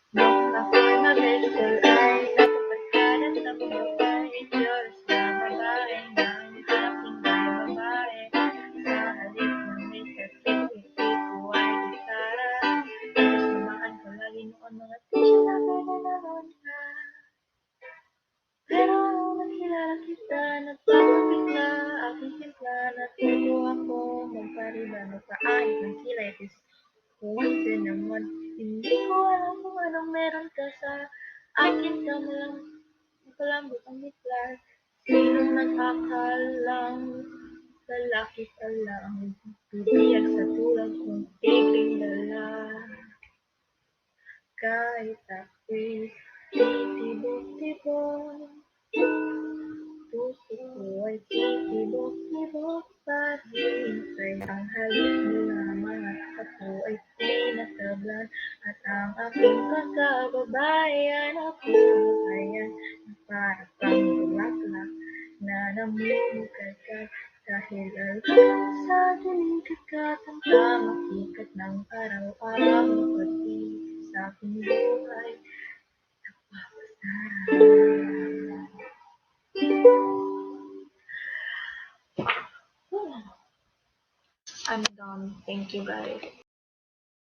Nung ako'y mag-high ay napapagkanan sa buhay, Diyos na babae ng aking babae. Sa halip na may sakit, hindi ko ay gitara. Sasamahan ko lagi noon mga tissue na naman ka. Pero nung nakilala kita, nagpapabigla aking simpla. Natuto ako magpariba, magpaahit ng kilatis. Kuwente naman, hindi ko alam kung anong meron ka sa akin ka malambot ang mitlar. Sinong nag-akalang lalaki pala ang bibiyag sa tulad kong tigring dala. Kahit ako'y titibok-tibok, puso ko ay titibok-tibok para hintay. Ang halik nila mga ako ay tinatablan, at ang aking pagkababayan napuhayan na para pang bulaklak na namumugagad. Dahil alagad sa diligid ka, tamang ikat ng araw-araw, pati sa aking buhay nagpapasarap. I'm done. Thank you guys.